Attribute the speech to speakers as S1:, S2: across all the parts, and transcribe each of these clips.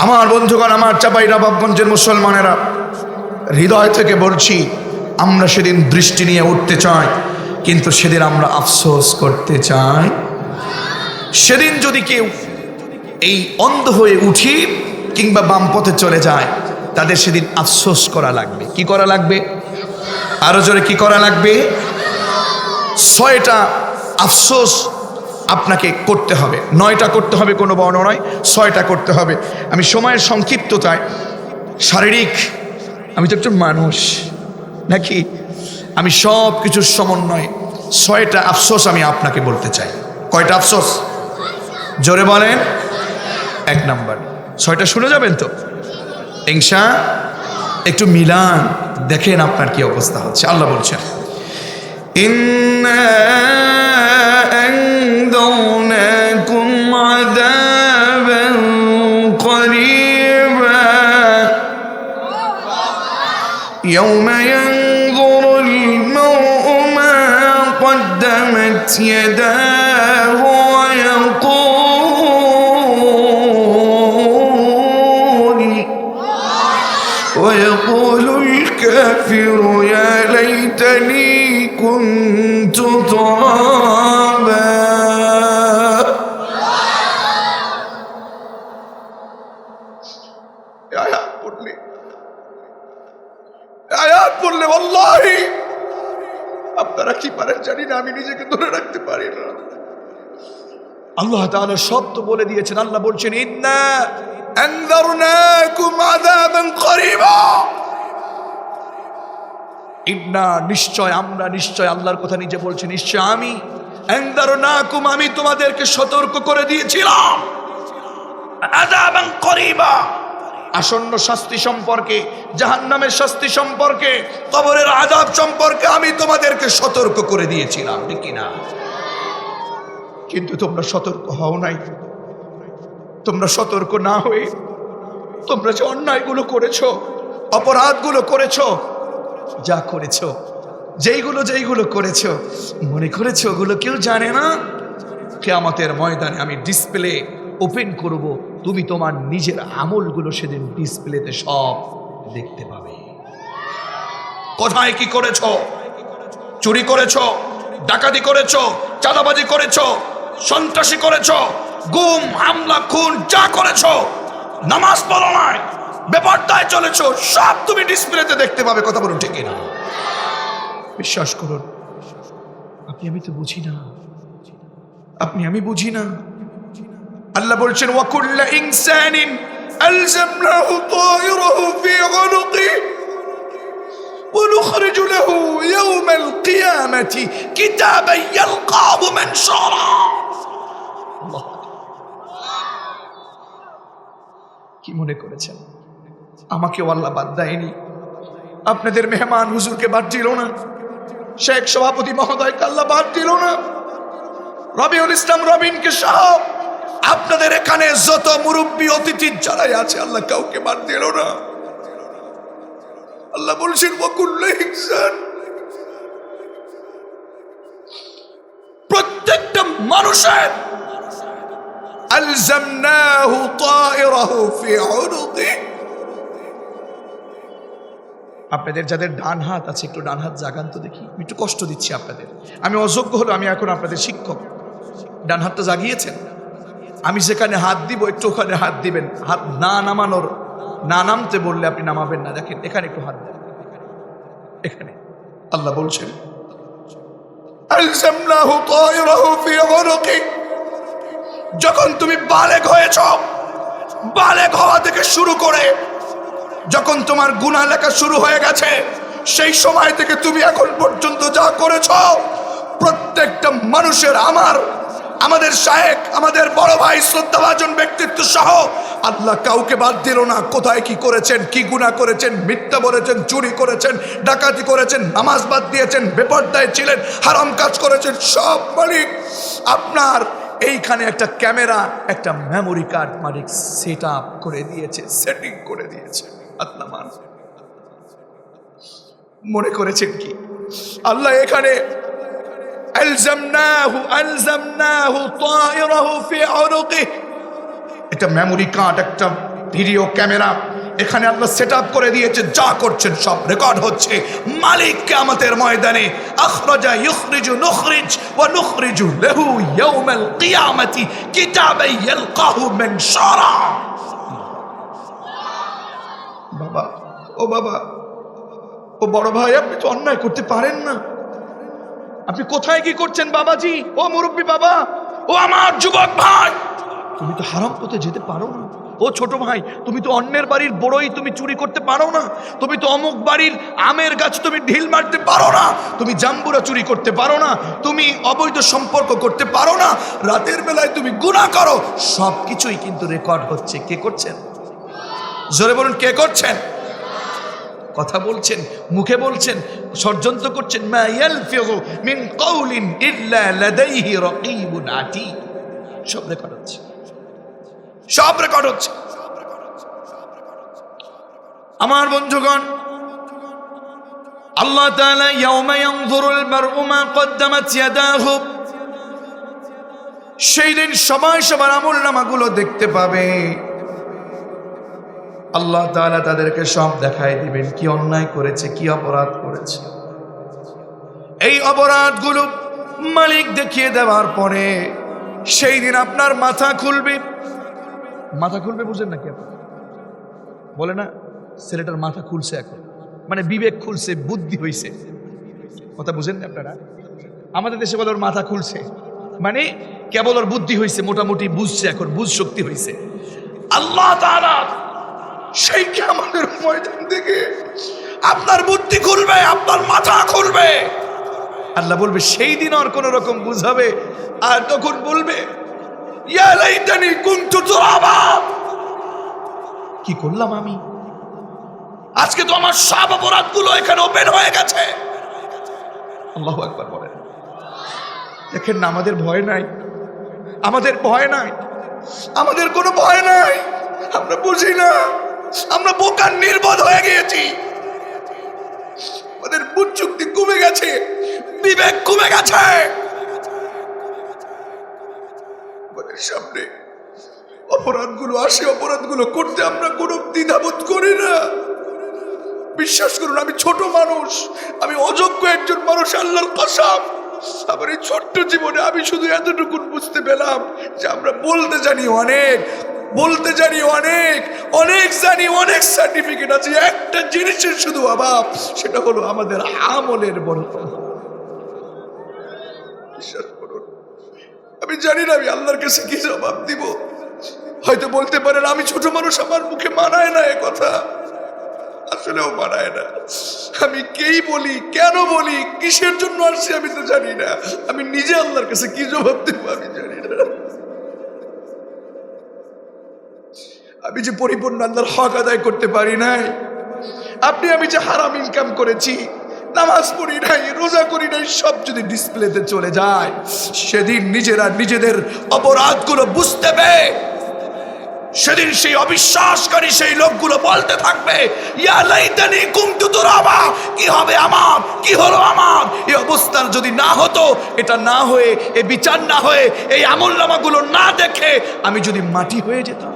S1: আমার বন্ধুগণ, আমার চাঁপাইনবাবগঞ্জের মুসলমানেরা, হৃদয় থেকে বলছি, আমরা সেদিন দৃষ্টি নিয়ে উঠতে চাই, কিন্তু সেদিন আমরা আফসোস করতে চাই। সেদিন যদি কেউ এই অন্ধ হয়ে উঠি কিংবা বাম পথে চলে যায়, তাদের সেদিন আফসোস করা লাগবে। কি করা লাগবে? আরো জোরে কি করা লাগবে? 6টা আফসোস আপনাকে করতে হবে। 9টা করতে হবে কোনো বর্ণ নয়, 6টা করতে হবে। আমি সময়ের সংক্ষিপ্ততায় শারীরিক, আমি তো একটু মানুষ নাকি, আমি সব কিছুর সমন্বয়ে 6টা আফসোস আমি আপনাকে বলতে চাই। কয়টা আফসোস? জোরে বলেন। 1 নাম্বার, 6টা শুনে যাবেন তো ইনশা। একটু মিলান, দেখেন আপনার কি অবস্থা হচ্ছে। আল্লাহ বলছেন, ইন্না أنذرناكم عذابا قريبا يوم ينظر المرء ما قدمت يداه ويقول الكافر يا ليتني كنت ترابا। আয়াত পড়লে ওয়াল্লাহি আপনারা কি পারেন জানি না, আমি নিজেকে ধরে রাখতে পারি না। আল্লাহ তাআলা সব তো বলে দিয়েছেন। আল্লাহ বলছেন, ইন্না আনযারনাকুম আযাবান করিবা। ইন্না নিশ্চয়, আমরা নিশ্চয়, আল্লাহর কথা নিজে বলছেন, নিশ্চয় আমি আনযারনাকুম, আমি তোমাদেরকে সতর্ক করে দিয়েছিলাম, আযাবান করিবা, আসন্ন শাস্তি সম্পর্কে, জাহান্নামের শাস্তি সম্পর্কে, কবরের আযাব সম্পর্কে আমি তোমাদেরকে সতর্ক করে দিয়েছিলাম, ঠিক কি না? কিন্তু তোমরা সতর্ক হও নাই। তোমরা সতর্ক না হয়ে তোমরা যে অন্যায়গুলো করেছো, অপরাধগুলো করেছো, যা করেছো, যেইগুলো করেছো, মনে করেছো ওগুলো কেউ জানে না। কিয়ামতের ময়দানে আমি ডিসপ্লে ওপেন করব, তুমি তোমার নিজের আমলগুলো সেদিন ডিসপ্লেতে সব দেখতে পাবে। কোথায় কি করেছো? চুরি করেছো, ডাকাতি করেছো, চাঁদাবাজি করেছো, সন্ত্রাসী করেছো, গুম, হামলা, খুন, যা করেছো, নামাজ পড়ো নাই, বেপরদায় চলেছো, সব তুমি ডিসপ্লেতে দেখতে পাবে। কথা বলুন ঠিক না? বিশ্বাস করুন, আমি তো বুঝি না, আমি বুঝি না। আল্লাহ বলছেন, ওয়া কুল্লু ইনসানিন আলজামনাহু তায়রাহু ফি উনুকি ওয়া নুখরিজু লাহু ইয়াওমাল কিয়ামাতি কিতাবান ইয়ালকাহু মানশুরা। কি মনে করেছেন আমাকেও আল্লাহ বাদ দেয়নি? আপনাদের মেহমান হুজুরকে বাদ দিল না? শেখ সভাপতি মহোদয়কে আল্লাহ বাদ দিল না? রবিউল ইসলাম রবিনকে সহ আপনাদের এখানে যত মুরব্বী অতিথি যারাই আছে, আল্লাহ কাউকে বাদ দিল না। আল্লাহ বলছেন, ওয়া কুল্লু ইনসান, প্রত্যেকটা মানুষের আলজামনাহু তায়রাহু ফি উনুকি। আপনাদের যাদের ডান হাত আছে, একটু ডান হাত জাগান তো দেখি। একটু কষ্ট দিচ্ছি আপনাদের, আমি অযোগ্য হলো, আমি এখন আপনাদের শিক্ষক। ডান হাতটা জাগিয়েছেন? আমি যেখানে হাত দিব একটু ওখানে হাত দিবেন। হাত না নামানোর, না নামতে বললে আপনি নামাবেন না। দেখেন এখানে একটু হাত দেন, এখানে। আল্লাহ বলছেন, আলজামনাহু তায়রাহু ফি উনুকি। যখন তুমি বালেগ হয়েছ, বালেগ হওয়া থেকে শুরু করে যখন তোমার গুনাহ লেখা শুরু হয়ে গেছে, সেই সময় থেকে তুমি এখন পর্যন্ত যা করেছ, প্রত্যেকটা মানুষের, আমাদের শায়েখ, আমাদের বড় ভাই, শ্রদ্ধাভাজন ব্যক্তিত্ব সহ আল্লাহ কাউকে বাদ দিল না। কোথায় কি করেছেন, কি গুনাহ করেছেন, মিথ্যা বলেছেন, চুরি করেছেন, ডাকাতি করেছেন, নামাজ বাদ দিয়েছেন, বেপরদায় ছিলেন, হারাম কাজ করেছেন, সব মালিক আপনার এইখানে একটা ক্যামেরা, একটা মেমোরি কার্ড মালিক সেট আপ করে দিয়েছে, সেটিং করে দিয়েছে। আল্লাহ মান মনে করেছেন কি আল্লাহ এখানে আলজামনাহু তায়রাহু ফি উনুকি, একটা মেমোরি কার্ড, একটা ভিডিও ক্যামেরা এখানে আল্লাহ সেট আপ করে দিয়েছে, যা করছেন সব রেকর্ড হচ্ছে। মালিক কিয়ামতের ময়দানে আখরাজা ইখরিজু নুখরিজ ওয়া নুখরিজু লাহু ইয়াউমাল কিয়ামতি কিতাবান ইয়ালকাহু মানশারা। বাবা, ও বাবা, ও বড় ভাই, আপনি তো অন্যায় করতে পারেন না। আপনি কোথায় কি করছেন বাবাজি? ও মুরব্বী বাবা, ও আমার যুবক ভাই, তুমি তো হারাম পথে যেতে পারো না। ও ছোট ভাই, তুমি তো অন্যের বাড়ির বড়ই তুমি চুরি করতে পারো না। তুমি তো অমুক বাড়ির আমের গাছ তুমি ঢিল মারতে পারো না। তুমি জাম্বুরা চুরি করতে পারো না। তুমি অবৈধ সম্পর্ক করতে পারো না। রাতের বেলায় তুমি গুনাহ করো। সব কিছুই কিন্তু রেকর্ড হচ্ছে। কে করছেন? জোরে বলুন, কে করছেন? কথা বলছেন, মুখে বলছেন, ষড়যন্ত্র করছেন। মা ইয়ালফিযু মিন কাওলিন ইল্লা লাদাইহি রাকীবুন আতীদ। সব রেকর্ড হচ্ছে, সব রেকর্ড হচ্ছে। আমার বন্ধুগণ, আল্লাহ তাআলা ইয়াউমা ইয়ানজুরুল মারউ মা কদ্দামাত ইয়াদাহু, সেই দিন সবাই সবার আমলনামাগুলো দেখতে পাবে। আল্লাহ তাআলা তাদেরকে সব দেখায় দিবেন, কি অন্যায় করেছে, কি অপরাধ করেছে। এই অপরাধগুলো মালিক দেখিয়ে দেওয়ার পরে সেই দিন আপনার মাথা খুলবে। মাথা খুলবে বুঝেন নাকি? আপনি বলে না ছেলেটার মাথা খুলছে, এখন মানে বিবেক খুলছে, বুদ্ধি হইছে। কথা বুঝেন না আপনারা? আমাদের দেশে বলে ওর মাথা খুলছে, মানে কেবল ওর বুদ্ধি হইছে, মোটামুটি বুঝছে, এখন বুঝ শক্তি হইছে। আল্লাহ তাআলা সেই কিয়ামতের ময়দান থেকে আপনার বুদ্ধি খুলবে, আপনার মাথা খুলবে। আল্লাহ বলবে সেই দিন আর কোন রকম বুঝাবে, আর তখন বলবে ইয়া লাইতানি কুনতু তুরাবা, কি করলাম আমি? আজকে তো আমার সব অপরাধগুলো এখানে ওপেন হয়ে গেছে। আল্লাহু আকবার বলেন। দেখেন না, আমাদের ভয় নাই, আমাদের ভয় নাই, আমাদের কোনো ভয় নাই। আমরা বুঝি না, আমরা বোকা নির্বোধ হয়ে গিয়েছি। আমাদের বুদ্ধি কমে গেছে, বিবেক কমে গেছে। আমাদের সামনে অপরাধগুলো আসে, অপরাধগুলো করতে আমরা কোনো দ্বিধাবোধ করি না। বিশ্বাস করুন, আমি ছোট মানুষ, আমি অযোগ্য একজন মানুষ, আল্লাহর কসম। আমার এই ছোট্ট জীবনে আমি শুধু এতটুকু বুঝতে পেলাম যে আমরা বলতে জানি অনেক, বলতে জানি অনেক, অনেক জানি, অনেক সার্টিফিকেট আছে। একটা জিনিসের শুধু অভাব, সেটা হলো আমাদের আমলের বরকত। বিশ্বাস করুন, আমি জানি না আমি আল্লাহর কাছে কি জবাব দিব। হয়তো বলতে পারেন আমি ছোট মানুষ, আমার মুখে মানায় না এ কথা। আসলেও মানায় না। আমি কেই বলি, কেন বলি, কিসের জন্য আসছি আমি তো জানি না। আমি নিজে আল্লাহর কাছে কি জবাব দেব আমি জানি না। আমি যে পরিপূর্ণ আল্লাহর হক আদায় করতে পারি নাই, আপনি আমি যে হারাম ইনকাম করেছি, নামাজ পড়ি নাই, রোজা করি নাই, সব যদি ডিসপ্লেতে চলে যায়, সেদিন নিজেরা নিজেদের অপরাধগুলো বুঝতে পেরে সেদিন সেই অবিশ্বাসকারী সেই লোকগুলো বলতে থাকবে ইয়া লাইতানি কুনতু তুরাবা, কি হবে আমার, কি হলো আমার। এই অবস্থার যদি না হতো, এটা না হয়ে, এই বিচার না হয়ে, এই আমলনামাগুলো না দেখে আমি যদি মাটি হয়ে যেতাম,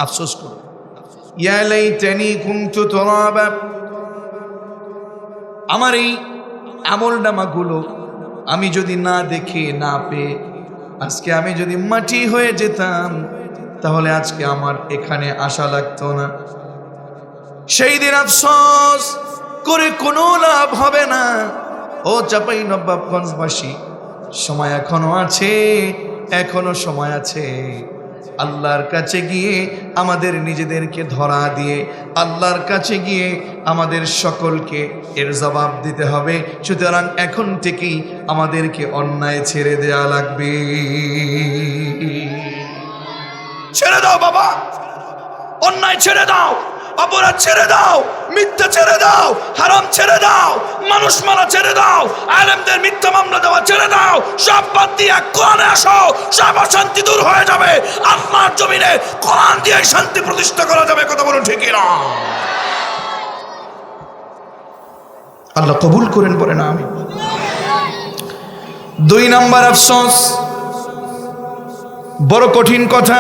S1: আফসোস করো। ইয়া লাইতানি কুনতু তুরাবা, আমার এই আমলনামাগুলো আমি যদি না দেখে, না পেয়ে আজকে আমি যদি মাটি হয়ে যেতাম, তাহলে আজকে আমার এখানে আসা লাগতো না। সেই দিন আফসোস করে কোনো লাভ হবে না। ও চাঁপাইনবাবগঞ্জবাসী, সময় এখনো আছে, এখনো সময় আছে। আল্লাহর কাছে গিয়ে আমাদের নিজেদেরকে ধরা দিয়ে আল্লাহর কাছে গিয়ে আমাদের সকলকে এর জবাব দিতে হবে। সুতরাং এখন থেকেই আমাদেরকে অন্যায় ছেড়ে দেয়া লাগবে। ছেড়ে দাও বাবা, অন্যায় ছেড়ে দাও, অপরাধ ছেড়ে দাও, মিথ্যা ছেড়ে দাও, হারাম ছেড়ে দাও, মানুষ মারা ছেড়ে দাও, আলেমদের মিথ্যা মামলা দেওয়া ছেড়ে দাও। সব বাদ দিয়ে কোরআনে আসো, সব অশান্তি দূর হয়ে যাবে। আল্লাহর জমিনে কোরআন দিয়ে শান্তি প্রতিষ্ঠা করা যাবে। কথা বলুন ঠিক না? আল্লাহ কবুল করেন, বলেন আমিন। 2 নাম্বার আফসোস, বড় কঠিন কথা।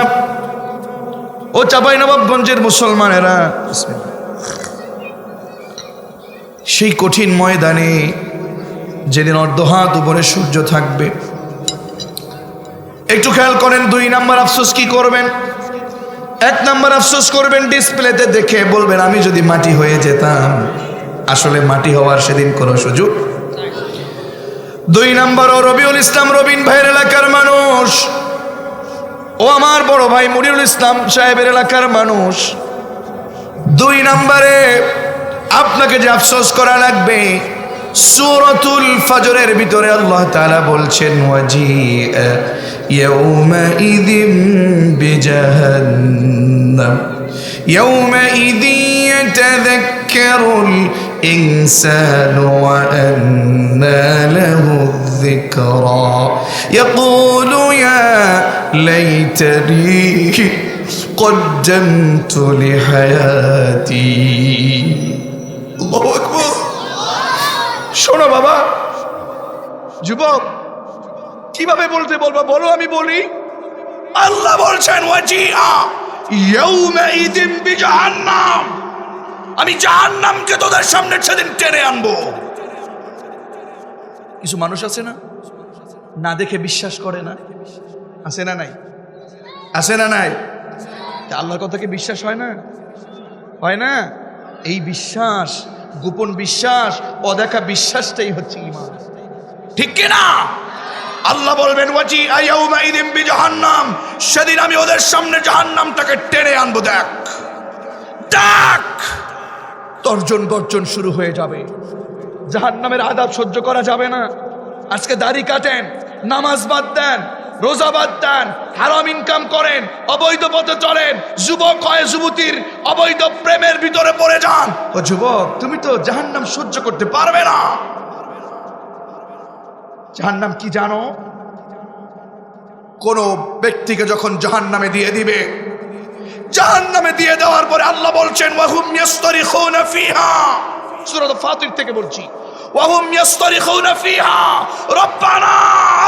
S1: ও চাঁপাইনবাবগঞ্জের মুসলমানেরা, সেই কঠিন ময়দানে যেদিন অর্ধ হাত উপরে সূর্য থাকবে, একটু খেয়াল করেন। 2 নাম্বার আফসোস কি করবেন? 1 নাম্বার আফসোস করবেন ডিসপ্লেতে দেখে, বলবেন আমি যদি মাটি হয়ে যেতাম। আসলে মাটি হওয়ার সেদিন কোনো সুযোগ। 2 নাম্বার, ও রবিউল ইসলাম রবিন ভাইয়ের এলাকার মানুষ, ও আমার বড় ভাই মনিরুল ইসলাম সাহেবের এলাকার মানুষ, 2 নাম্বারে আপনাকে যে আফসোস করা লাগবে, সূরাতুল ফজরের ভিতরে আল্লাহ তাআলা বলছেন ওয়াজিআ ইয়াউমাইযিম বিজাহান্নাম ইয়াউমাইযি ইয়াতাযাক্কারুল ইনসানু ওয়া আন্না লাহু যিকরা ইয়াকুলু ইয়া লাইতানি কদ্দামতু লিহায়াতি। আল্লাহু আকবার। শোনো বাবা, যুবক, কিভাবে বলতে বলবো বলো, আমি বলি। আল্লাহ বলছেন ওয়াজিআ ইয়াউমাইযিম বিজাহান্নাম, আমি জাহান্নামকে তোদের সামনে সেদিন টেনে আনবো। কিছু মানুষ আছে না, না দেখে বিশ্বাস করে না, আছে না নাই? আছে না নাই? আল্লাহর কথা কি বিশ্বাস হয় না? হয় না? এই বিশ্বাস, গোপন বিশ্বাস, অদেখা বিশ্বাসটাই হচ্ছে ঈমান, ঠিক কি না? আল্লাহ বলবেন ওয়াজিআ ইয়াউমাইযিম বিজাহান্নাম, সেদিন আমি ওদের সামনে জাহান্নামটাকে টেনে আনবো। দেখ দেখ, তর্জন গর্জন শুরু হয়ে যাবে। জাহান্নামের আযাব সহ্য করা যাবে না। আজকে দাড়ি কাটেন, নামাজ বাদ দেন, রোজা বাদ দেন, হারাম ইনকাম করেন, অবৈধ পথে চলেন, যুবক হয় যুবতীর অবৈধ প্রেমের ভিতরে পড়ে যান। ও যুবক, তুমি তো জাহান্নাম সহ্য করতে পারবে না। জাহান্নাম কি জানো? কোন ব্যক্তিকে যখন জাহান্নামে দিয়ে দিবে, জাহান্নামে দিয়ে দেওয়ার পরে আল্লাহ বলছেন ওয়াহুম ইয়াসতারিখুনা ফিহা, সূরা ফাতির থেকে বলছি, ওয়াহুম ইয়াসতারিখুনা ফিহা রব্বানা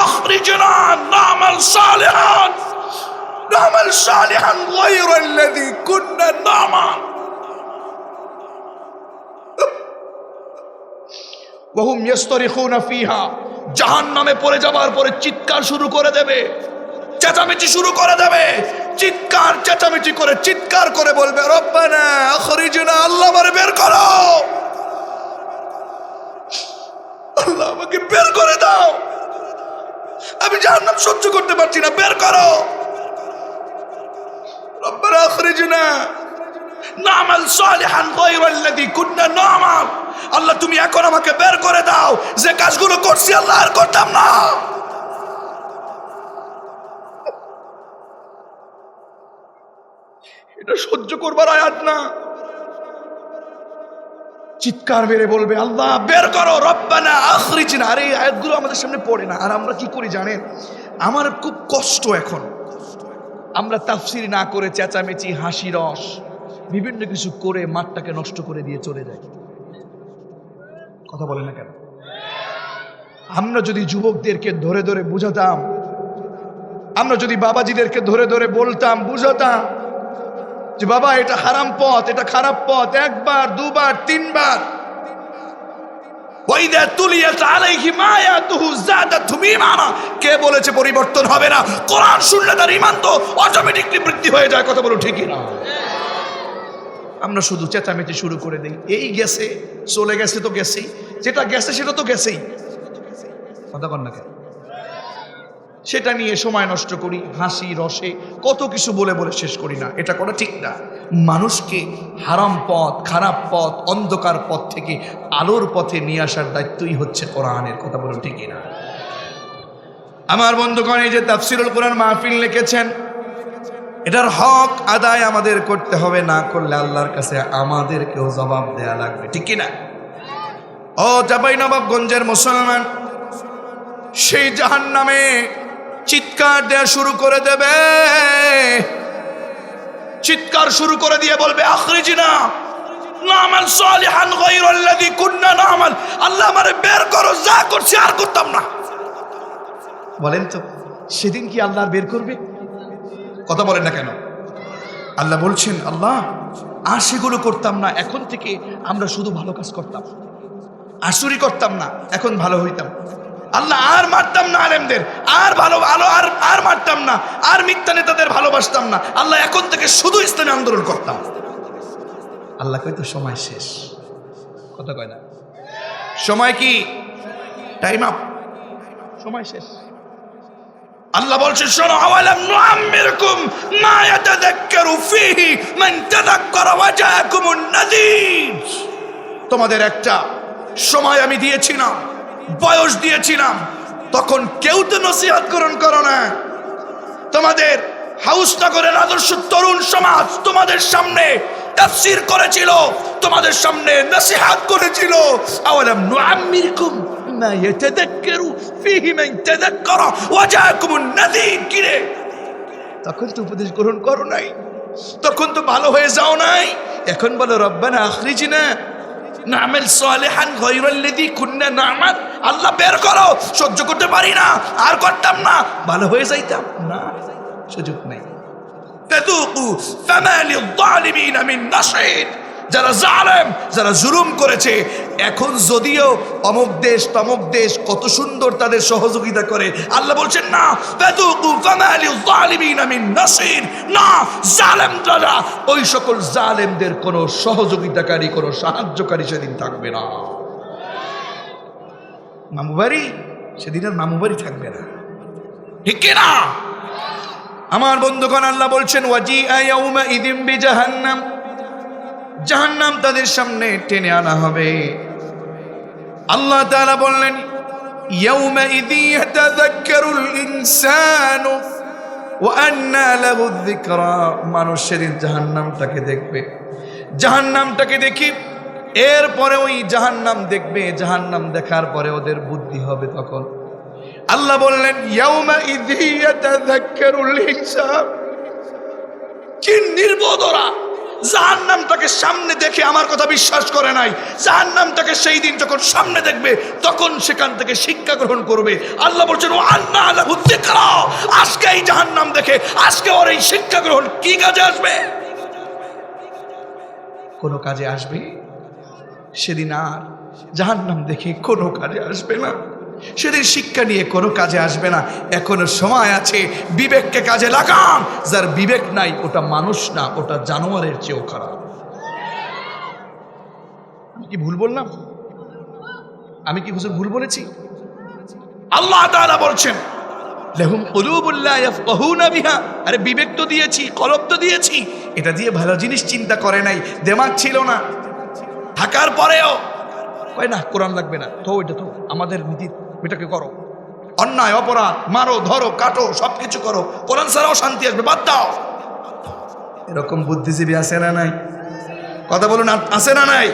S1: আখরিজনা না'মাল সালিহান গায়রাল্লাযী কুননা না'মাল। ওয়াহুম ইয়াসতারিখুনা ফিহা, জাহান্নামে পড়ে যাবার পরে চিৎকার শুরু করে দেবে, চেঁচামেচি শুরু করে দেবে, চিৎকার চেঁচামেচি করে চিৎকার করে বলবে রব্বানা আখরিজনা, আল্লাহ আমারে বের করো, আল্লাহ আমাকে বের করে দাও, আমি জাহান্নাম সহ্য করতে পারছি না, বের করো। রব্বানা আখরিজনা না'মাল সালিহান গায়রাল্লাযী কুননা না'মাল, আল্লাহ তুমি এখন আমাকে বের করে দাও, যে কাজগুলো করছি আল্লাহ আর করতাম না। এটা সহ্য করবার আয়াত না। চিৎকার মেরে বলবে আল্লাহ বের করো, রব্বানা আখরিজনা। আরে এই আয়াতগুলো আমাদের সামনে পড়ে না, আর আমরা কি করি জানেন? আমার খুব কষ্ট এখন, আমরা তাফসীর না করে চেঁচামেচি, হাসি রস, বিভিন্ন কিছু করে মাঠটাকে নষ্ট করে দিয়ে চলে যাই। কথা বলে না কেন? আমরা যদি যুবকদেরকে ধরে ধরে বুঝাতাম, আমরা যদি বাবাজিদেরকে ধরে ধরে বলতাম, বুঝাতাম যে বাবা এটা হারাম পথ, এটা খারাপ পথ, 1 বার 2 বার 3 বার, ওয়াইদা তুলিয়াত আলাইহিম আয়াতুহু যাদাতহুম ঈমানা, কে বলেছে পরিবর্তন হবে না? কোরআন শুনলে তার ঈমান তো অটোমেটিকলি বৃদ্ধি হয়ে যায়। কথা বলো ঠিক না? আমরা শুধু চেঁচামেচি শুরু করে দেই, এই গেছে, চলে গেছে তো গেছেই, যেটা গেছে সেটা তো গেছেই। কথা বল না কেন? সেটা নিয়ে সময় নষ্ট করি, হাসি রসে কত কিছু বলে বলে শেষ করি না। এটা করা ঠিক না। মানুষকে হারাম পথ, খারাপ পথ, অন্ধকার পথ থেকে আলোর পথে নিয়ে আসার দায়িত্বই হচ্ছে কোরআনের। কথা বলুন ঠিক না? আমার বন্ধুগণ, এই যে তাফসীরুল কোরআন মাহফিল লিখেছেন, এটার হক আদায় আমাদের করতে হবে, না করলে আল্লাহর কাছে আমাদেরকেও জবাব দেয়া লাগবে, ঠিক কিনা? ও চাঁপাইনবাবগঞ্জের মুসলমান, সেই জাহান্নামে চিৎকার দেয়া শুরু করে দেবে, চিৎকার শুরু করে দিয়ে বলবে আখরিজনা না'মাল সালিহান গায়রাল্লাযী কুননা না'মাল, আল্লাহ আমারে বের করো, যা করছি আর করতাম না। বলেন তো সেদিন কি আল্লাহ বের করবে? কথা বলেন না কেন? আল্লাহ বলছেন, আল্লাহ আর সেগুলো করতাম না, এখন থেকে আমরা শুধু ভালো কাজ করতাম, আর চুরি করতাম না, এখন ভালো হইতাম। আল্লাহ আর মারতাম না আলেমদের, আর ভালো ভালো আর মারতাম না, আর মিথ্যা নেতাদের ভালোবাসতাম না। আল্লাহ এখন থেকে শুধু ইসলামী আন্দোলন করতাম। আল্লাহ কই তো সময় শেষ, কথা কয় না, সময় কি টাইম আপ, সময় শেষ। আল্লাহ বলছে, শোনো, আওয়ালাম নুআম্মিরকুম মা ইয়াতাযাক্কারু ফীহি মান তাযাক্কারা ওয়া জাআকুমুন নাযীর। তোমাদের একটা সময় আমি দিয়েছিলাম, বয়স দিয়েছিলাম, তখন কেউ তো নসিহত করো না। তোমাদের হাউসনগরের আদর্শ তরুণ সমাজ তোমাদের সামনে তাফসীর করেছিল, তোমাদের সামনে নসিহত করেছিল। আওয়ালাম নুআম্মিরকুম মা ইয়াতাযাক্কারু ফীহি মান তাযাক্কারা ওয়া জাআকুমুন নাযীর। কিরে, তখন তো উপদেশ গ্রহণ করো নাই, তখন তো ভালো হয়ে যাও নাই। এখন বলো রব্বানা আখরিজনা না'মাল সালিহান গায়রাল্লাযী কুননা না'মাল। আল্লাহ বের করো, সহ্য করতে পারি না, আর করতাম না, ভালো হয়ে যাইতাম না, সুযোগ নাই। ফাযুকু ফামা লিয-যালিমিনা মিন নাসীর। যারা জালেম, যারা জুলুম করেছে, এখন যদিও অমুক দেশ তমুক দেশ কত সুন্দর তাদের সহযোগিতা করে, আল্লাহ বলছেন না, ফাযুকু ফামা লিয-যালিমিনা মিন নাসীর। না, জালেম যারা, ওই সকল জালেমদের কোনো সহযোগিতাকারী, কোনো সাহায্যকারী সেদিন থাকবে না। মামুবাড়ি সেদিন আর মামুবাড়ি থাকবে না, ঠিক কিনা আমার বন্ধুগণ? আল্লাহ বলছেন, ওয়াজিআ ইয়াউমাইযিন বিজাহান্নাম। জাহান্নাম তাদের সামনে টেনে আনা হবে। আল্লাহ তাআলা বললেন, ইয়াউমাইযিন ইয়াতাযাক্কারুল ইনসানু ওয়া আন্না লাহু যিকরা। মানুষ সেদিন জাহান্নামটাকে দেখবে, জাহান্নামটাকে দেখি, এরপরে ওই জাহান্নাম দেখবে, জাহান্নাম দেখার পরে ওদের বুদ্ধি হবে। তখন আল্লাহ বললেন, ইয়াউমাইযিন ইয়াতাযাক্কারুল ইনসান। কি নির্বোধরা জাহান্নামটাকে সামনে দেখে আমার কথা বিশ্বাস করে নাই। জাহান্নামটাকে সেই দিন যখন সামনে দেখবে, তখন সেখান থেকে শিক্ষা গ্রহণ করবে। আল্লাহ বলছেন, ও আন্না লাহু যিকরা। আজকে এই জাহান্নাম দেখে, আজকে ওর এই শিক্ষা গ্রহণ কি কাজে আসবে? কোনো কাজে আসবে? সেদিন আর জাহান্নাম দেখে কোনো কাজে আসবে না, সেদিন শিক্ষা নিয়ে কোনো কাজে আসবে না। এখনো সময় আছে, বিবেককে কাজে লাগান। যার বিবেক নাই, ওটা মানুষ না, ওটা জানোয়ারের চেয়েও খারাপ। আমি কি ভুল বললাম? আমি কি হুজুর ভুল বলেছি? আল্লাহ তাআলা বলছেন, লাহুম কুলুবুন লা ইয়াফকাহুনা বিহা। আরে বিবেক তো দিয়েছি, কলব তো দিয়েছি, এটা দিয়ে ভালো জিনিস চিন্তা করে নাই, দিমাগ ছিল না। থাকার পরেও কয় না কোরআন লাগবে না, তো এটা তো আমাদের নীতি, এটাকে করো। অন্যায় অপরাধ মারো, ধরো, কাটো, সবকিছু করো, কোরআন ছাড়াও শান্তি আসবে, বাদ দাও। এরকম বুদ্ধিজীবী আছে না নাই? কথা বলুন, আছে না নাই?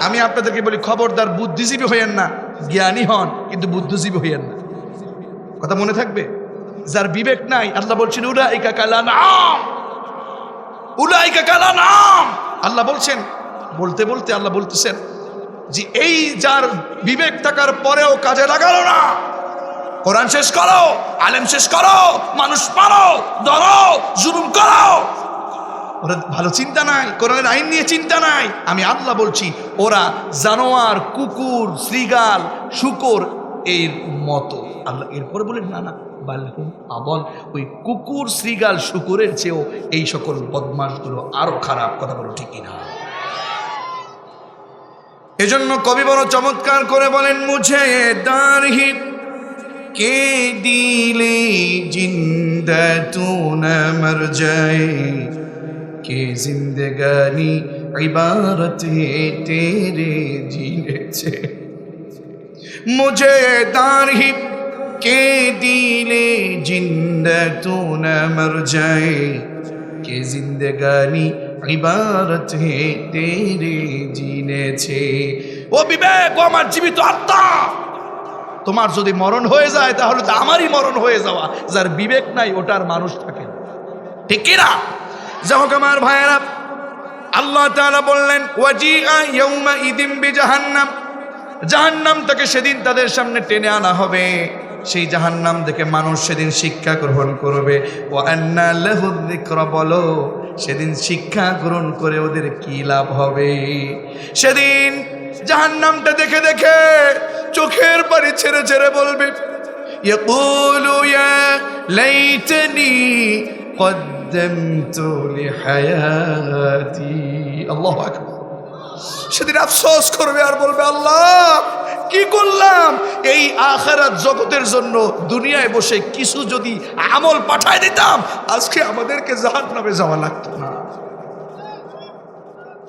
S1: আমি আপনাদেরকে বলি, খবরদার বুদ্ধিজীবী হইয়েন না, জ্ঞানী হন, কিন্তু বুদ্ধিজীবী হইয়েন না। কথা মনে থাকবে? যার বিবেক নাই, আল্লাহ বলছেন, উলাইকা কালানাম, উলাইকা কালানাম। আল্লাহ বলছেন, বলতে বলতে আল্লাহ বলতেছেন যে এই যার বিবেক থাকার পরেও কাজে লাগালো না, কোরআন শেষ করো, আলেম শেষ করো, মানুষ মারো, ধরো, জুলুম করো, ওরা ভালো চিন্তা নাই, কোরআনের আইন নিয়ে চিন্তা নাই। আমি আল্লাহ বলছি, ওরা জানোয়ার, কুকুর, শ্রীগাল, শূকর এর মতো। আল্লাহ এরপরে বলেন, না না, বালহুম আবল। ওই কুকুর, শ্রীগাল, শূকরের চেয়েও এই সকল বদমাশগুলো আরো খারাপ। কথা বলো ঠিক কিনা? এজন্য কবি বড় চমৎকার করে বলেন, মুঝে দারহি কে দিলে জিন্দা তু না মর যায়, কে জিন্দগানি ইবারত হে তেরে জিনেছে। মুঝে দারহি কে দিলে জিন্দা তু না মর যায়, কে জিন্দগানি ইবারত হে তেরে জিনেছে। ও বিবেক, ও আমার জীবিত আত্মা, তোমার যদি মরণ হয়ে যায় তাহলে তো আমারই মরণ হয়ে যাওয়া। যার বিবেক নাই, ওটার মানুষ থাকে না, ঠিক কিনা? যাই হোক আমার ভাইয়েরা, আল্লাহ তাআলা বললেন, ওয়াজিআ ইয়াউমাইযিন বিজাহান্নাম। জাহান্নাম থেকে সেদিন তাদের সামনে টেনে আনা হবে। সেই জাহান্নাম দেখে মানুষ সেদিন শিক্ষা গ্রহণ করবে। ওয়া আন্না লাহু যিকরা, বলো সেদিন শিক্ষা গ্রহণ করে ওদের কি লাভ হবে? সেদিন জাহান্নামটা দেখে দেখে চোখের পানি ছেড়ে ছেড়ে বলবে, ইয়াকুলু ইয়া লাইতানি কদ্দামতু লিহায়াতি। আল্লাহু আকবার। সেদিন আফসোস করবে আর বলবে, আল্লাহ কি করলাম? এই আখিরাত জগতের জন্য দুনিয়ায় বসে কিছু যদি আমল পাঠায় দিতাম, আজকে আমাদেরকে জাহান্নামে যাওয়া লাগতো না।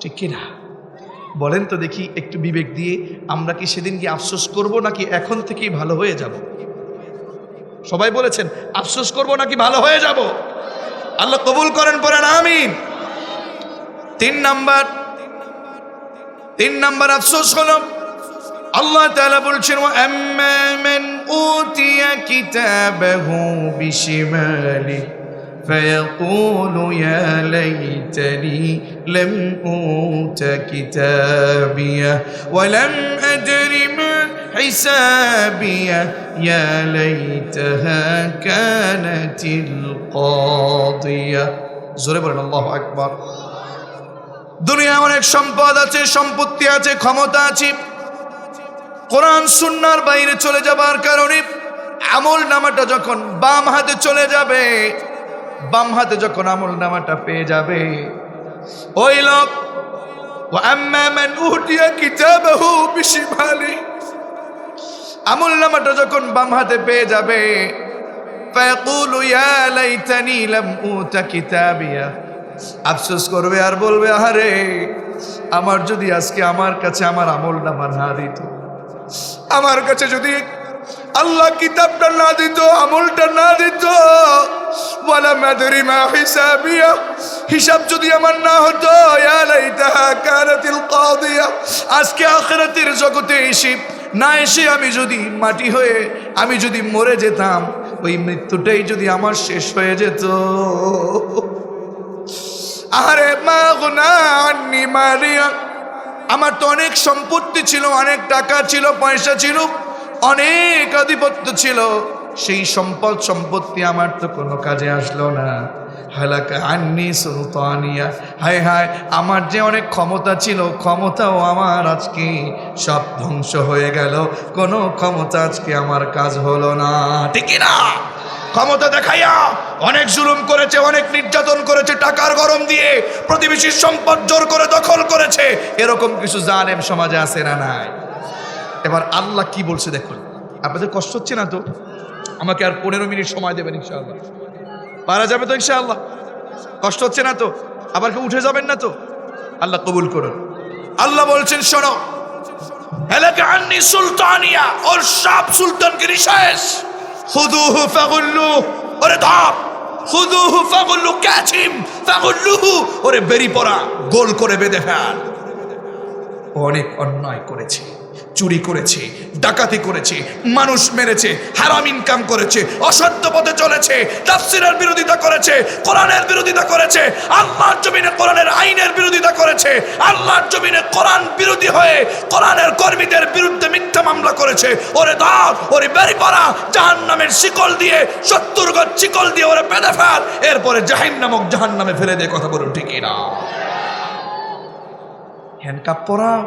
S1: ঠিক কিনা বলেন তো দেখি একটু বিবেক দিয়ে, আমরা কি সেদিন কি আফসোস করব নাকি এখন থেকেই ভালো হয়ে যাব? সবাই বলেছেন আফসোস করব নাকি ভালো হয়ে যাব? আল্লাহ কবুল করেন, পড়েন আমিন। তিন নাম্বার আফসোস হলো, আল্লাহ তাআলা বলছেন, ওয়া আম্মা মান উতিয়া কিতাবাহু বিশিমালি ফায়াকুলু ইয়া লাইতানি লাম উতা কিতাবিয়া ওয়া লাম আদরি মা হিসাবিয়া ইয়া লাইতাহা কানাতিল কাদিয়া। জোরে বলেন আল্লাহু আকবার। দুনিয়ায় অনেক সম্পদ আছে, সম্পত্তি আছে, ক্ষমতা আছে, কোরআন সুন্নাহর বাইরে চলে যাবার কারণে আমল নামাটা যখন বাম হাতে চলে যাবে, বাম হাতে যখন আমল নামাটা পেয়ে যাবে, ওই লোক ওয়া আম্মা মান উতিয়া কিতাবাহু বিশিমালি, আমল নামাটা যখন বাম হাতে পেয়ে যাবে, ফায়াকুলু ইয়া লাইতানি লাম উতা কিতাবিয়া, আফসোস করবে আর বলবে, আরে আমার যদি আজকে আমার কাছে আমার আমল নামা না দিত, আমার কাছে যদি আল্লাহ কিতাবটা না দিত, আমলটা না দিত, ওয়ালা মাদরি মা হিসাবিয়া, হিসাব যদি আমার না হতো, ইয়া লাইতাহা কানাতিল কাদিয়া, আজকে আখিরাতের জগতে এসে না এসে আমি যদি মাটি হয়ে আমি যদি মরে যেতাম, ওই মৃত্যুটাই যদি আমার শেষ হয়ে যেত। আরে মা গুনা আন্নি মালিয়া, আমার তো অনেক সম্পত্তি ছিল, অনেক টাকা ছিল, পয়সা ছিল, অনেক আধিপত্য ছিল, সেই সম্পদ সম্পত্তি আমার তো কোনো কাজে আসলো না। হালাকা আন্নি সুলতানিয়া, হায় হায় আমার যে অনেক ক্ষমতা ছিল, ক্ষমতাও আমার আজকে সব ধ্বংস হয়ে গেল, কোনো ক্ষমতা আজকে আমার কাজ হলো না। ঠিক না? ক্ষমতা দেখাইয়া অনেক জুলুম করেছে, অনেক নির্যাতন করেছে, টাকার গরম দিয়ে প্রতিবেশীর সম্পদ জোর করে দখল করেছে, এরকম কিছু জালেম সমাজে আছে না নাই? এবার আল্লাহ কি বলছে দেখুন। আপনাদের কষ্ট হচ্ছে না তো? আমাকে আর 15 মিনিট সময় দেবেন ইনশাআল্লাহ, পারা যাবে তো ইনশাআল্লাহ? কষ্ট হচ্ছে না তো? আবার কেউ উঠে যাবেন না তো? আল্লাহ কবুল করুন। আল্লাহ বলছেন, শোনো, হালাকা আন্নি সুলতানিয়া, ওর সব সুলতানগিরি শেষ। খুদুহু ফাগুল্লু, ওরে ধর, খুদুহু ফাগুল্লু কাছিম ফাগুল্লুহু, ওরে বেরি পড়া গোল করে বেঁধে ফেল। অনেক অন্যায় করেছে, চুরি করেছে, ডাকাতি করেছে, মানুষ মেরেছে, হারাম ইনকাম করেছে, অসত্য পথে চলেছে, তাফসীরের বিরোধিতা করেছে, কোরআনের বিরোধিতা করেছে, আল্লাহর জমিনে কোরআনের আইনের বিরোধিতা করেছে, আল্লাহর জমিনে কোরআন বিরোধী হয়ে কোরআনের কর্মীদের বিরুদ্ধে মিথ্যা মামলা করেছে। ওরে দাও, ওরে বেরি পড়া, জাহান্নামের শিকল দিয়ে, 70 গজ শিকল দিয়ে ওরে বেঁধে ফেল, এরপরে জাহান্নামক জাহান্নামে ফেলে দিয়ে। কথা বলুন ঠিক না? হ্যান্ডকাপ পরাও,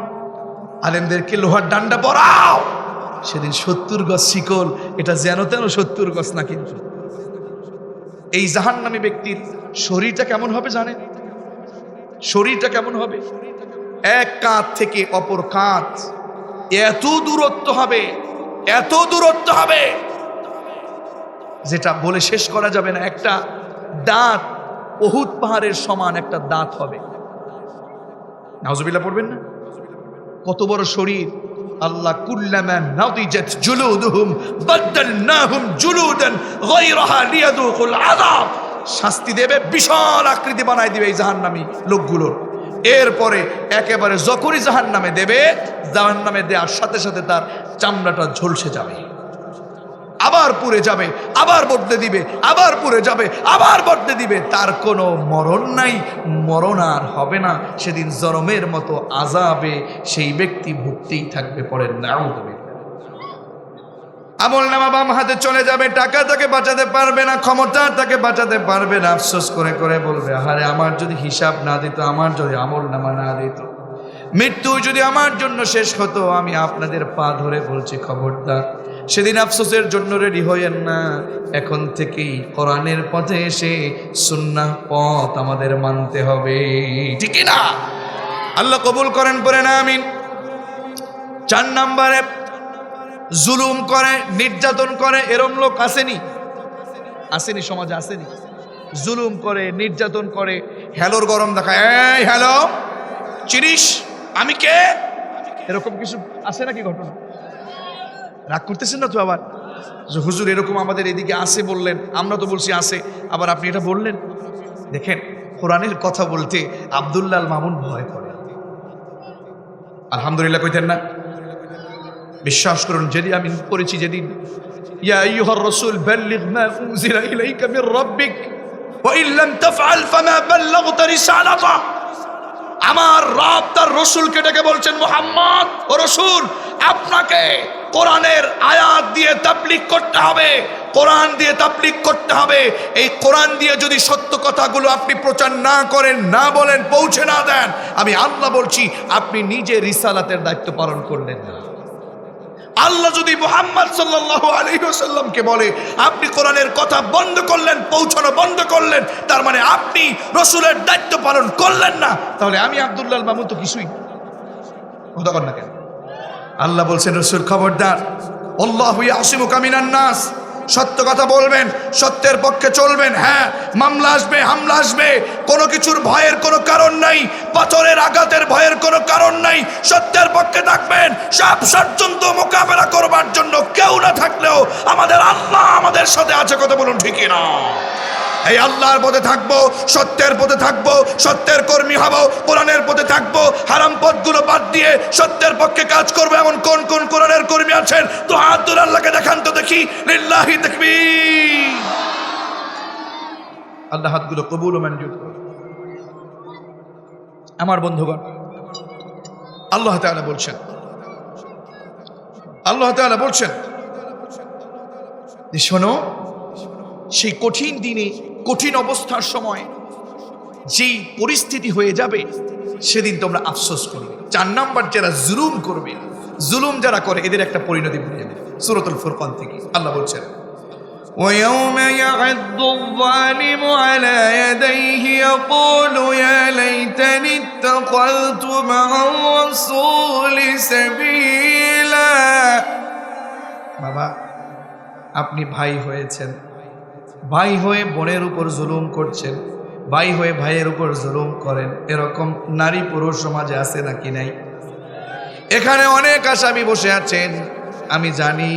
S1: আলেমদেরকে লোহার ডান্ডা পরাও। সেদিন 70 গজ শিকল, এটা যেন তেন 70 গজ না। কিন্তু এই জাহান্নামী ব্যক্তির শরীরটা কেমন হবে জানেন? শরীরটা কেমন হবে? এক কাঁধ থেকে অপর কাঁধ এত দূরত্ব হবে, এত দূরত্ব হবে যেটা বলে শেষ করা যাবে না। একটা দাঁত উহুদ পাহাড়ের সমান একটা দাঁত হবে। নাউজুবিল্লাহ পড়বেন না? কত বড় শরীর! আল্লাহ কুল্লামা নাদিজাত জুলুদুহুম বাদদালনাহুম জুলুদান গায়রাহা লিয়াযুকুল আযাব, শাস্তি দেবে, বিশাল আকৃতি বানায় দিবে এই জাহান্নামী লোকগুলোর। এরপরে একেবারে যখনই জাহান্নামে দেবে, জাহান্নামে দেওয়ার সাথে সাথে তার চামড়াটা ঝলসে যাবে, আবার পুড়ে যাবে, আবার বদলে দিবে, আবার পুড়ে যাবে, আবার বদলে দিবে। তার কোনো মরণ নাই, মরণ আর হবে না। সেদিন জরমের মতো আযাবে সেই ব্যক্তি ভুগতেই থাকবে। পড়েন নাউযুবিল্লাহ। আমল নামা বাম হাতে চলে যাবে, টাকা তাকে বাঁচাতে পারবে না, ক্ষমতা তাকে বাঁচাতে পারবে না। আফসোস করে করে বলবে, আরে আমার যদি হিসাব না দিত, আমার যদি আমল নামা না দিত, মৃত্যু যদি আমার জন্য শেষ হতো, আমি আপনাদের পা ধরে বলছি খবরদার সেদিন আফসোসের জন্য রেডি হইয়েন না। এখন থেকেই কোরআনের পথে এসে সুন্নাহ পথ আমাদের মানতে হবে, ঠিক না? আল্লাহ কবুল করেন, পড়েন আমিন। 4 নম্বরে, জুলুম করে, নির্যাতন করে, এরম লোক আসেনি? আসেনি? সমাজে আসেনি? জুলুম করে, নির্যাতন করে, হ্যালোর গরম দেখায়, এই হ্যালো চিনিস আমি কে, এরকম কিছু আসে নাকি ঘটনা? রাগ করতেছেন না তো আবার যে হুজুর এরকম আমাদের এদিকে আসে বললেন, আমরা তো বলছি আসে, আবার আপনি এটা বললেন। দেখেন, কোরআনের কথা বলতে আব্দুল্লাহ আল মামুন ভয় করে। আলহামদুলিল্লাহ কইতেন না? বিশ্বাস করুন, যেদিন আমি পড়েছি, যেদিন ইয়া আইয়ুহার রাসূল বাল্লিগ মা উনজিলা ইলাইকা মির রাব্বিক ওয়া ইন লাম তাফআল ফামা বাল্লাগতা রিসালাতা, আমার রব তার রাসূলকে ডেকে বলছেন, মুহাম্মদ ও রাসূল, আপনাকে কোরআনের আয়াত দিয়ে তাবলীগ করতে হবে, কোরআন দিয়ে তাবলীগ করতে হবে। এই কোরআন দিয়ে যদি সত্য কথাগুলো আপনি প্রচার না করেন, না বলেন, পৌঁছে না দেন, আমি আল্লাহ বলছি আপনি নিজে রিসালাতের দায়িত্ব পালন করলেন না। আল্লাহ যদি মুহাম্মদ সাল্লাল্লাহু আলাইহি ওয়াসাল্লামকে বলে আপনি কোরআনের কথা বন্ধ করলেন, পৌঁছানো বন্ধ করলেন, তার মানে আপনি রাসূলের দায়িত্ব পালন করলেন না। তাহলে আমি আব্দুল্লাহ আল মামুন তো কিছুই কথা কর না কেন? আল্লাহ বলছেন, রাসূল খবরদার, আল্লাহু ইয়াসিমুকা মিনান নাস, সত্য কথা বলবেন, সত্যের পক্ষে চলবেন। হ্যাঁ, মামলা আসবে, হামলা আসবে, কোনো কিছুর ভয়ের কোনো কারণ নাই, পাথরের আঘাতের ভয়ের কোনো কারণ নাই, সত্যের পক্ষে থাকবেন। সব ষড়যন্ত্র মোকাবেলা করবার জন্য কেউ না থাকলেও আমাদের আল্লাহ আমাদের সাথে আছে, কথা বলুন ঠিক না? এই আল্লাহর পথে থাকবো, সত্যের পথে থাকবো, সত্যের কর্মী হব, কোরআনের পথে থাকবো, হারাম পথগুলো বাদ দিয়ে সত্যের পক্ষে কাজ করবো। এমন কোন কোন কোরআনের কর্মী আছেন? তো হাত তুলে আল্লাহকে দেখান তো দেখি। লিল্লাহি তাকবীর। আল্লাহ হাতগুলো কবুল ও মঞ্জুর করুন। আমার বন্ধুগণ, আল্লাহ তাআলা বলছেন, আল্লাহ তাআলা বলছেন যে শোনো, সেই কঠিন দিনে, কঠিন অবস্থার সময় যেই পরিস্থিতি হয়ে যাবে, সেদিন তোমরা আফসোস করবে। 4 নাম্বার, যারা জুলুম করবে, জুলুম যারা করে, এদের একটা পরিণতি বুঝে নেবে। সূরাতুল ফুরকান থেকে আল্লাহ বলছেন, وَيَوْمَ يَعَضُّ الظَّالِمُ عَلَى يَدَيْهِ يَقُولُ يَا لَيْتَنِي اتَّخَذْتُ مَعَ الرَّسُولِ سَبِيلًا। বাবা, আপনি ভাই হয়েছেন, ভাই হয়ে বোনের উপর জুলুম করছেন, ভাই হয়ে ভাইয়ের উপর জুলুম করেন, এরকম নারী পুরুষ সমাজে আছে নাকি নাই? এখানে অনেক আসামি বসে আছেন, আমি জানি।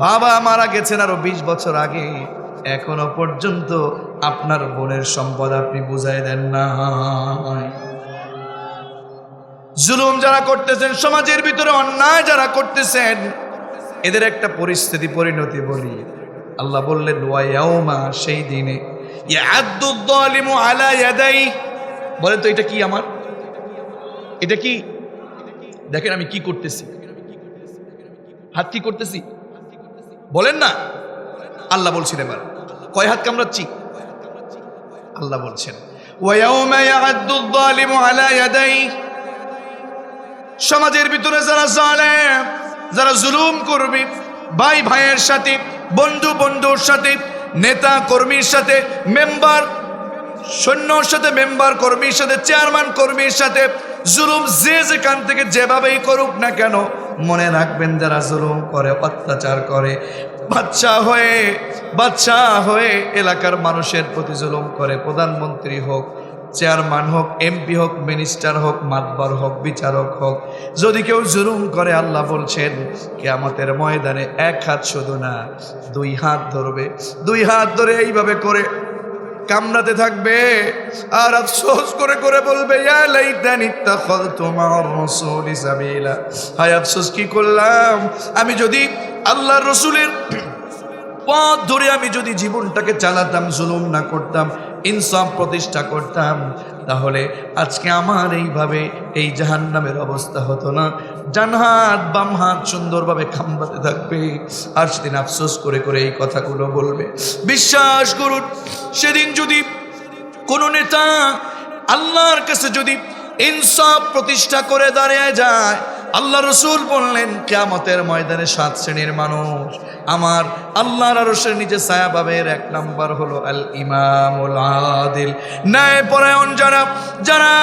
S1: বাবা মারা গেছেন আরো 20 বছর আগে, এখনো পর্যন্ত আপনার বোনের সম্পদ আপনি বুঝাই দেন না। জুলুম যারা করতেছেন, সমাজের ভিতরে অন্যায় যারা করতেছেন, এদের একটা পরিস্থিতি, পরিণতি বলি। আল্লাহ বললেন, ওয়ায়াউমা, সেই দিনে, ইয়াদুদ যালিমু আলা ইয়াদাই। বলেন তো এটা কি? আমার এটা কি? দেখেন আমি কি করতেছি, হাত কি করতেছি বলেন না। আল্লাহ বলছেন, এবার কয় হাত কামড়াচ্ছি? আল্লাহ বলছেন, ওয়ায়াউমা ইয়াদুদ যালিমু আলা ইয়াদাই। সমাজের ভিতরে যারা জালেম, যারা জুলুম করবে, ভাই ভাইয়ের সাথে, বন্ধু বন্ধুর সাথে, নেতা কর্মীর সাথে, মেম্বার সৈন্যর সাথে, মেম্বার কর্মীর সাথে, চেয়ারম্যান কর্মীর সাথে জুলুম যে যেখান থেকে যেভাবেই করুক না কেন, মনে রাখবেন, যারা জুলুম করে, অত্যাচার করে, বাচ্চা হয়ে এলাকার মানুষের প্রতি জুলুম করে, প্রধানমন্ত্রী হোক, চেয়ারম্যান হোক, এমপি হোক, মিনিস্টার হোক, মাতবার হোক, বিচারক হোক, যদি কেউ জুলুম করে, আল্লাহ বলছেন কিয়ামতের ময়দানে 1 হাত শুধু না, 2 হাত ধরবে, 2 হাত ধরে এইভাবে করে কামড়াতে থাকবে, আর আফসোস করে করে বলবে, ইয়া লাইতানি ইত্তাখাযতু মা'আর রাসূলি সাবিলা। হায় আফসোস কি করলাম, আমি যদি আল্লাহর রাসূলের পথ ধরে আমি যদি জীবনটাকে চালাতাম, জুলুম না করতাম, ইনসাফ প্রতিষ্ঠা করতাম, তাহলে আজকে আমার এইভাবে এই জাহান্নামের অবস্থা হতো না। ডান হাত বাম হাত সুন্দরভাবে খাম্বাতে থাকবে, আর সেদিন আফসোস করে করে এই কথাগুলো বলবে। বিশ্বাস করুন, সেদিন যদি কোনো নেতা আল্লাহর কাছে যদি ইনসাফ প্রতিষ্ঠা করে দাঁড়িয়ে যায়, আল্লাহ রসুল বললেন কিয়ামতের ময়দানে 7 শ্রেণীর মানুষ আমার আল্লাহর আরশের নিচে ছায়া পাবে। 1 নাম্বার হলো আল ইমামুল আদিল, ন্যায়পরায়ণ যারা যারা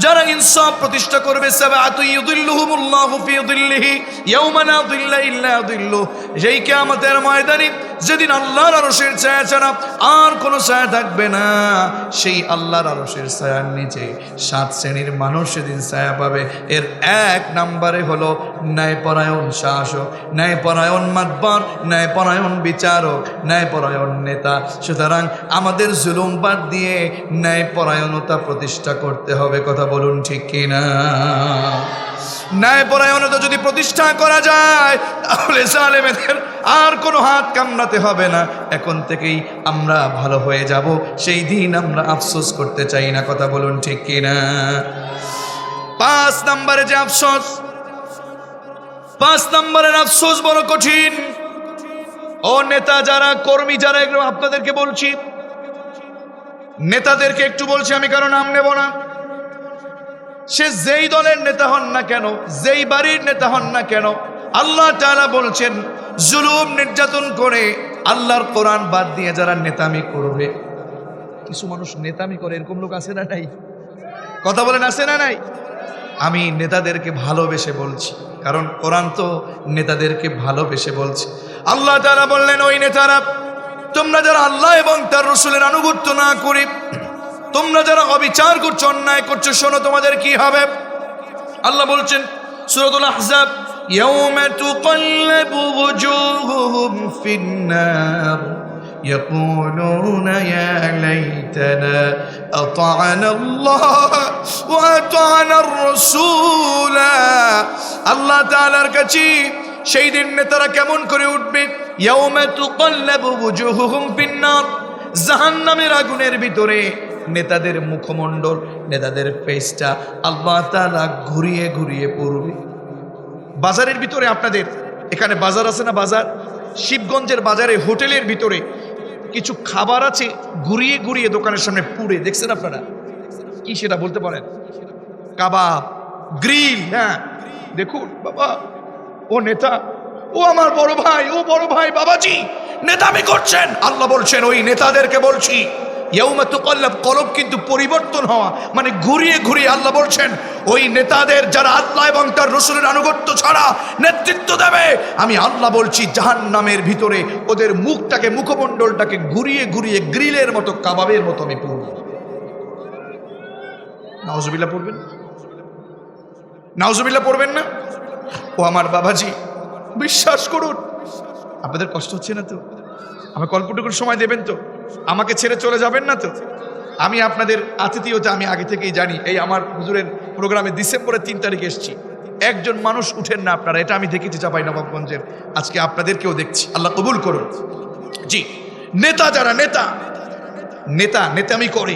S1: যারা ইনসাফ প্রতিষ্ঠা করবে। সাবাতু ইউদিল্লুহুমুল্লাহু ফি দিল্লিহি ইয়াওমা লা দিল্লা ইল্লা দিল্লুহ, যেই কিয়ামতের ময়দানে যেদিন আল্লাহর আরশের ছায়া ছাড়া আর কোনো ছায়া থাকবে না, সেই আল্লাহর আরশের ছায়ার নিচে 7 শ্রেণীর মানুষ সেদিন ছায়া পাবে। এর 1 নম্বরে হলো ন্যায়পরায়ণ শাসক, ন্যায়পরায়ণ মাতবার, ন্যায়পরায়ণ বিচারক, ন্যায়পরায়ণ নেতা। সুতরাং আমাদের জুলুম বাদ দিয়ে ন্যায়পরায়ণতা প্রতিষ্ঠা করতে হবে। কথা বলুন ঠিক কিনা? ন্যায়পরায়ণতা যদি প্রতিষ্ঠা করা যায়, তাহলে জালেমেদের আর কোনো হাত কামড়াতে হবে না। এখন থেকেই আমরা ভালো হয়ে যাব, সেই দিন আমরা আফসোস করতে চাই না। কথা বলুন ঠিক কিনা? 5 নম্বরে যে আফসোস, 5 নম্বরের আফসোস বড় কঠিন। ও নেতা যারা, কর্মী যারা, এগুলো আপনাদেরকে বলছি, নেতাদেরকে একটু বলছি আমি, কারণ নাম নেব না। সে যেই দলের নেতা হন না কেন, যেই বাড়ির নেতা হন না কেন, আল্লাহ তাআলা বলছেন জুলুম নির্যাতন করে আল্লাহর কোরআন বাদ দিয়ে যারা নেতামি করবে। কিছু মানুষ নেতামি করে, এরকম লোক আছে না নাই? কথা বলেন, আছে না নাই? আমি নেতাদেরকে ভালোবেসে বলছি, কারণ কোরআন তো নেতাদেরকে ভালোবেসে বলছে। আল্লাহ তাআলা বললেন, ওই নেতারা, তোমরা যারা আল্লাহ এবং তার রাসূলের আনুগত্য না করে তোমরা যারা অবিচার করছো, অন্যায় করছো, শোনো তোমাদের কি হবে। আল্লাহ বলছেন সূরাতুল আহজাব, ইয়াউমা তুকাল্লাবু ওয়ুজুহুহুম ফিন-নার ইয়াকুলুনা ইয়া লাইতানা আতা'না আল্লাহ ওয়া আতা'না আর-রাসূলা। আল্লাহ তাআলার কাছে সেই দিন নেতারা কেমন করে উঠবে? ইয়াউমা তুকাল্লাবু ওয়ুজুহুহুম ফিন-নার, জাহান্নামের আগুনের ভিতরে নেতাদের মুখমণ্ডল, নেতাদের ফেসটা আল্লাহ তাআলা ঘুরিয়ে ঘুরিয়ে পড়বে। বাজারের ভিতরে, আপনাদের এখানে বাজার আছে না? বাজার, শিবগঞ্জের বাজারে হোটেলের ভিতরে কিছু খাবার আছে, ঘুরিয়ে ঘুরিয়ে দোকানের সামনে পুড়ে, দেখছেন আপনারা? কি সেটা বলতে পারেন? কাবাব, গ্রিল। হ্যাঁ, দেখুন বাবা, ও নেতা, ও আমার বড় ভাই, ও বড় ভাই, বাবাজি নেতামি করছেন। আল্লাহ বলছেন ওই নেতাদেরকে বলছি, ইয়াউমা তুকাল্লাব, কলব কিন্তু পরিবর্তন হওয়া, মানে ঘুরিয়ে ঘুরিয়ে। আল্লাহ বলছেন ওই নেতাদের যারা আল্লাহ এবং তার রাসূলের আনুগত্য ছাড়া নেতৃত্ব দেবে, আমি আল্লাহ বলছি জাহান্নামের ভিতরে ওদের মুখটাকে, মুখমণ্ডলটাকে ঘুরিয়ে ঘুরিয়ে গ্রিলের মতো, কাবাবের মতো আমি পুরব। নাউজুবিল্লাহ পড়বেন, নাউজুবিল্লাহ পড়বেন না? ও আমার বাবাজি, বিশ্বাস করুন, আপনাদের কষ্ট হচ্ছে না তো? আমাকে অল্পটুকুর সময় দেবেন তো? আমাকে ছেড়ে চলে যাবেন না তো? আমি আপনাদের আতিথেয়তা আমি আগে থেকেই জানি। এই আমার হুজুরের প্রোগ্রামে ডিসেম্বরের 3 তারিখে এসেছি, একজন মানুষ উঠেন না আপনারা, এটা আমি দেখেছি চাঁপাইনবাবগঞ্জের। আজকে আপনাদেরকেও দেখছি, আল্লাহ কবুল করুন। জি, নেতা যারা নেতামি করে,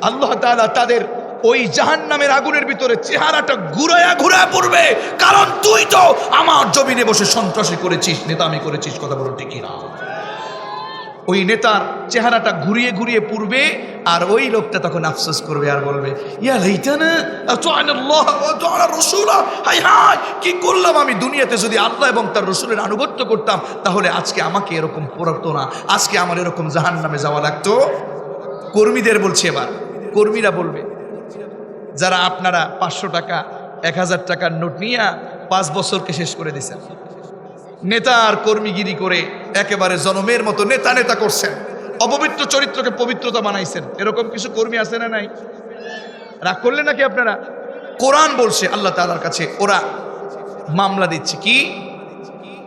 S1: আল্লাহ তাআলা তাদের ওই জাহান্নামের আগুনের ভিতরে চেহারাটা ঘুরায়া ঘুরায়া পড়বে। কারণ তুই তো আমার জমিনে বসে সন্ত্রাসী করেছিস, নেতামি করেছিস। কথা বলো ঠিক না? ওই নেতার চেহারাটা ঘুরিয়ে ঘুরিয়ে পড়বে, আর ওই লোকটা তখন আফসোস করবে আর বলবে, ইয়া লাইতানা আতা'না আল্লাহ ওয়া আতা'না রাসূলা, হায় হায়, কি করলাম আমি! দুনিয়াতে যদি আল্লাহ এবং তার রাসূলের আনুগত্য করতাম, তাহলে আজকে আমাকে এরকম পড়তো না, আজকে আমার এরকম জাহান্নামে যাওয়া লাগতো। কর্মীদের বলছে, এবার কর্মীরা বলবে, যারা আপনারা 500 টাকা 1000 টাকার নোট নিয়ে 5 বছরকে শেষ করে দিয়েছেন, নেতা আর কর্মীগিরি করে একেবারে জনমের মতো নেতা নেতা করছেন, অপবিত্র চরিত্রকে পবিত্রতা বানাইছেন, এরকম কিছু কর্মী আছে না নাই? রাগ করলেন নাকি আপনারা? কোরআন বলছে আল্লাহ তাআলার কাছে ওরা মামলা দিচ্ছে কি,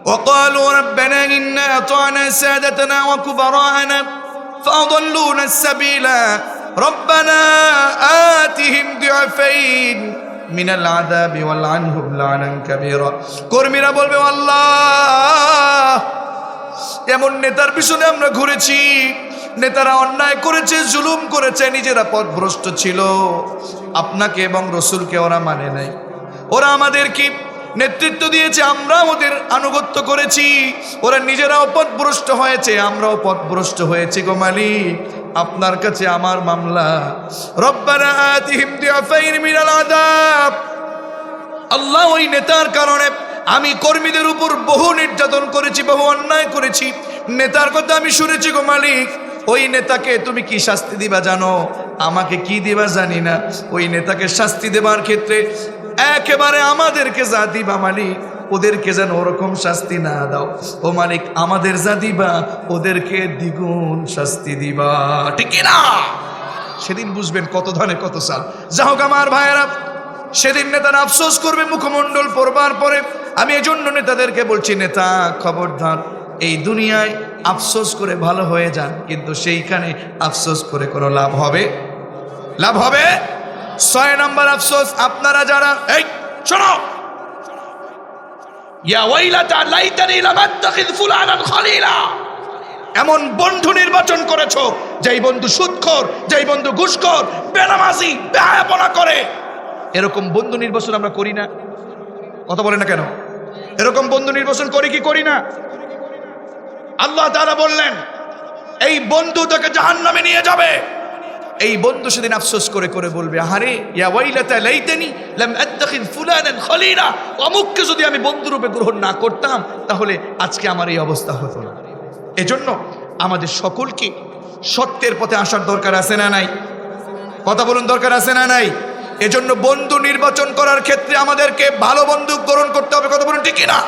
S1: ওয়াকালু রাব্বানা ইন্না আতা'না সাদাতানা ওয়া কুবারা'না ফাআদাল্লুনা আস-সাবিলা রব্বানা আতিহিম দু'ফাইন মিনাল আযাবি ওয়াল আনহুম লা'নান কাবীরা। কর্মীরা বলবে, আল্লাহ এমন নেতার পিছনে আমরা ঘুরেছি, নেতারা অন্যায় করেছে, জুলুম করেছে, নিজেরা পথভ্রষ্ট ছিল, আপনাকে এবং রসুলকে ওরা মানে নাই। ওরা আমাদেরকে নেতৃত্ব দিয়েছে, আমরা ওদের আনুগত্য করেছি, ওরা নিজেরাও পথভ্রষ্ট হয়েছে, আমরাও পথভ্রষ্ট হয়েছি। গো মালিক, আপনার কাছে আমার মামলা, রব্বানা আতিহিম দিআফাইন মিনাল আযাব। আল্লাহ, ওই নেতার কারণে আমি কর্মীদের উপর বহু নির্যাতন করেছি, বহু অন্যায় করেছি, নেতার কথা আমি শুনেছি। গো মালিক, ওই নেতাকে তুমি কি শাস্তি দিবা জানো, আমাকে কি দিবা জানি না। ওই নেতাকে শাস্তি দেবার ক্ষেত্রে একেবারে আমাদেরকে যা দিবা মালিক, ওদেরকে যেন ওরকম শাস্তি না দাও। ও মালিক, আমাদের যা দিবা ওদেরকে দ্বিগুণ শাস্তি দিবা, ঠিক না? সেদিন বুঝবেন কত ধানে কত চাল। যা হোক আমার ভাইয়েরা, সেদিন নেতারা আফসোস করবে মুখমণ্ডল পড়বার পরে। আমি এজন্য নেতাদেরকে বলছি, নেতা খবরদার, এই দুনিয়ায় আফসোস করে ভালো হয়ে যান, কিন্তু সেইখানে আফসোস করে কোনো লাভ হবে? লাভ হবে? 6 নম্বর আফসোস, আপনারা যারা, এই শোনো, ইয়া ওয়াইলাতা লাইতানি লাম আত্তাখিয ফুলানান খলিলা, এমন বন্ধু নির্বাচন করেছো যেই বন্ধু সুদখোর, যেই বন্ধু ঘুষখোর, বেনামাজি, বেহায়াপনা করে। এরকম বন্ধু নির্বাচন আমরা করি না? কথা বলে না কেন? এরকম বন্ধু নির্বাচন করি কি করি না? আল্লাহ তাআলা বললেন, এই বন্ধু তাকে জাহান্নামে নিয়ে যাবে। এই বন্ধু সেদিন আফসোস করে করে বলবে, আহারে, ইয়া ওয়াইলাতা লাইতানি লাম আত্তাখিয ফুলানান খলিলা, অমুককে যদি আমি বন্ধুরূপে গ্রহণ না করতাম তাহলে আজকে আমার এই অবস্থা হতো না। এজন্য আমাদের সকলকে সত্যের পথে আসার দরকার আছে না নাই? কথা বলুন, দরকার আছে না নাই? এজন্য বন্ধু নির্বাচন করার ক্ষেত্রে আমাদেরকে ভালো বন্ধু গ্রহণ করতে হবে। কথা বলুন, ঠিক না?